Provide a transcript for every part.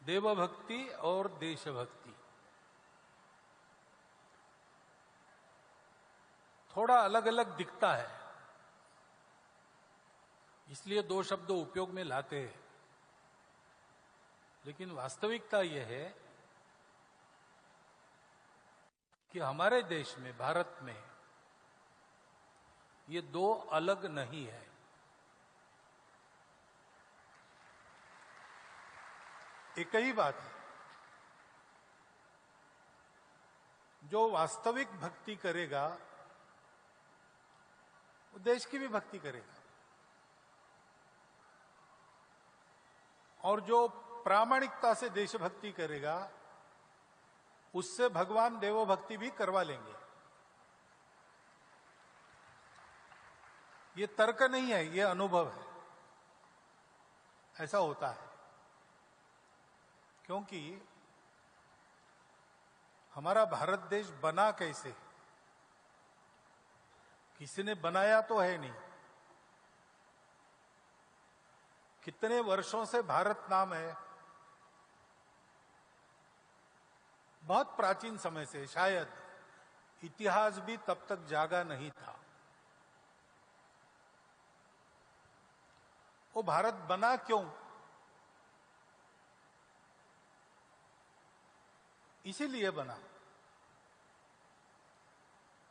देवभक्ति और देशभक्ति थोड़ा अलग अलग दिखता है, इसलिए दो शब्द उपयोग में लाते हैं। लेकिन वास्तविकता यह है कि हमारे देश में, भारत में, ये दो अलग नहीं है। एक ही बात है। जो वास्तविक भक्ति करेगा वो देश की भी भक्ति करेगा, और जो प्रामाणिकता से देशभक्ति करेगा उससे भगवान देवभक्ति भी करवा लेंगे। ये तर्क नहीं है, ये अनुभव है। ऐसा होता है क्योंकि हमारा भारत देश बना कैसे? किसी ने बनाया तो है नहीं। कितने वर्षों से भारत नाम है, बहुत प्राचीन समय से, शायद इतिहास भी तब तक जागा नहीं था। वो भारत बना क्यों? इसीलिए बना।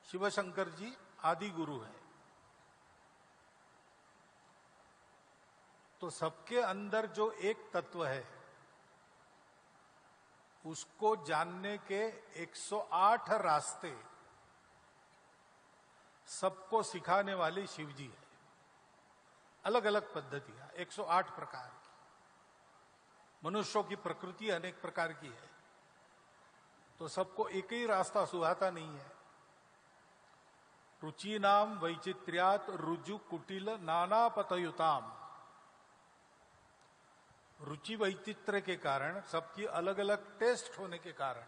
शिव शंकर जी आदि गुरु है, तो सबके अंदर जो एक तत्व है उसको जानने के 108 रास्ते सबको सिखाने वाले शिव जी है। अलग अलग पद्धतियां, 108 प्रकार की। मनुष्यों की प्रकृति अनेक प्रकार की है, तो सबको एक ही रास्ता सुहाता नहीं है। रुचि नाम वैचित्र्यात रुजु कुटिल नाना पतयुताम। रुचि वैचित्र्य के कारण, सबकी अलग अलग टेस्ट होने के कारण,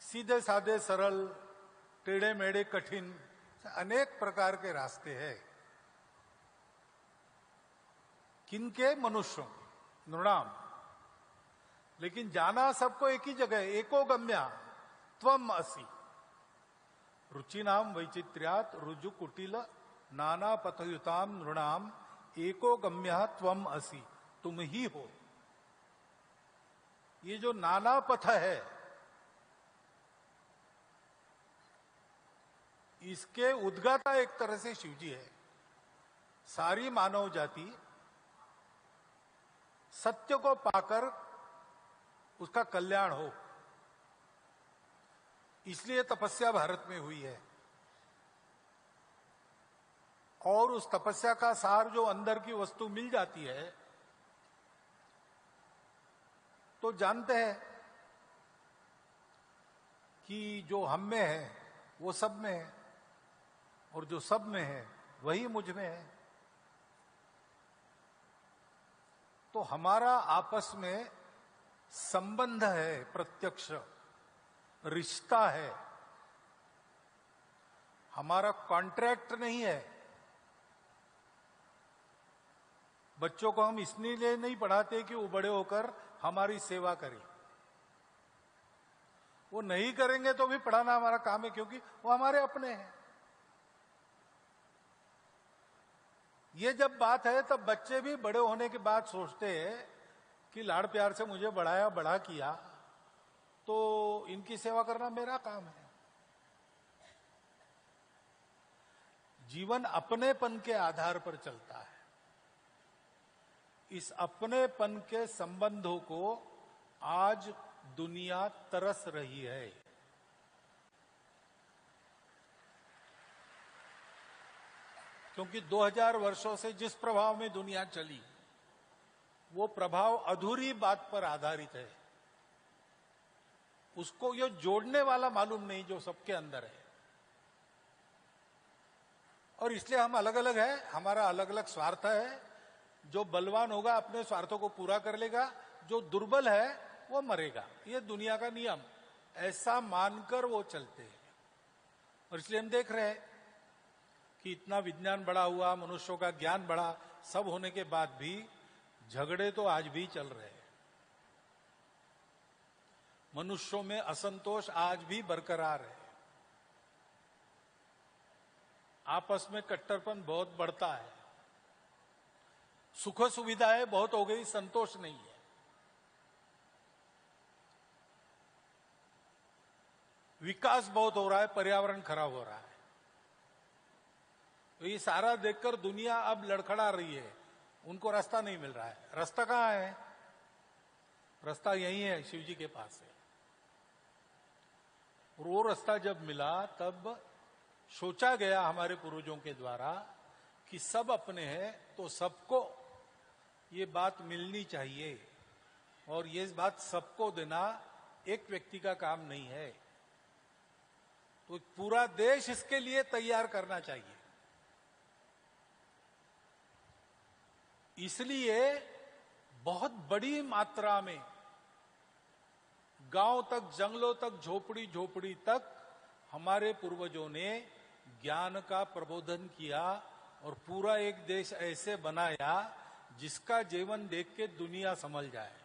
सीधे साधे सरल, टेढ़े मेढ़े कठिन, अनेक प्रकार के रास्ते हैं। किनके? मनुष्यों, नृणाम। लेकिन जाना सबको एक ही जगह, एको गम्या त्वम असि। रुचि नाम वैचित्र्यात रुजु कुटिल नाना पथयुताम नृणाम एको गम्या त्वम असि। तुम ही हो। ये जो नाना पथ है, इसके उद्गाता एक तरह से शिवजी है। सारी मानव जाति सत्य को पाकर उसका कल्याण हो, इसलिए तपस्या भारत में हुई है। और उस तपस्या का सार जो अंदर की वस्तु मिल जाती है, तो जानते हैं कि जो हम में है वो सब में है, और जो सब में है वही मुझ में है। तो हमारा आपस में संबंध है, प्रत्यक्ष रिश्ता है, हमारा कॉन्ट्रैक्ट नहीं है। बच्चों को हम इसलिए नहीं पढ़ाते कि वो बड़े होकर हमारी सेवा करें। वो नहीं करेंगे तो भी पढ़ाना हमारा काम है, क्योंकि वो हमारे अपने हैं। ये जब बात है तब बच्चे भी बड़े होने के बाद सोचते हैं कि लाड़ प्यार से मुझे बढ़ाया, बड़ा किया, तो इनकी सेवा करना मेरा काम है। जीवन अपनेपन के आधार पर चलता है। इस अपनेपन के संबंधों को आज दुनिया तरस रही है। क्योंकि 2000 वर्षों से जिस प्रभाव में दुनिया चली, वो प्रभाव अधूरी बात पर आधारित है। उसको ये जोड़ने वाला मालूम नहीं जो सबके अंदर है। और इसलिए हम अलग अलग हैं, हमारा अलग अलग स्वार्थ है। जो बलवान होगा अपने स्वार्थों को पूरा कर लेगा, जो दुर्बल है वो मरेगा। ये दुनिया का नियम, ऐसा मानकर वो चलते हैं। और इसलिए हम देख रहे हैं कि इतना विज्ञान बढ़ा हुआ, मनुष्यों का ज्ञान बढ़ा, सब होने के बाद भी झगड़े तो आज भी चल रहे हैं, मनुष्यों में असंतोष आज भी बरकरार है, आपस में कट्टरपन बहुत बढ़ता है, सुख सुविधाएं बहुत हो गई, संतोष नहीं है। विकास बहुत हो रहा है, पर्यावरण खराब हो रहा है। तो ये सारा देखकर दुनिया अब लड़खड़ा रही है, उनको रास्ता नहीं मिल रहा है। रास्ता कहां है? रास्ता यही है, शिव जी के पास है। और वो रास्ता जब मिला तब सोचा गया हमारे पूर्वजों के द्वारा कि सब अपने हैं तो सबको ये बात मिलनी चाहिए, और ये बात सबको देना एक व्यक्ति का काम नहीं है, तो पूरा देश इसके लिए तैयार करना चाहिए। इसलिए बहुत बड़ी मात्रा में गांव तक, जंगलों तक, झोपड़ी झोपड़ी तक हमारे पूर्वजों ने ज्ञान का प्रबोधन किया और पूरा एक देश ऐसे बनाया जिसका जीवन देख के दुनिया समझ जाए।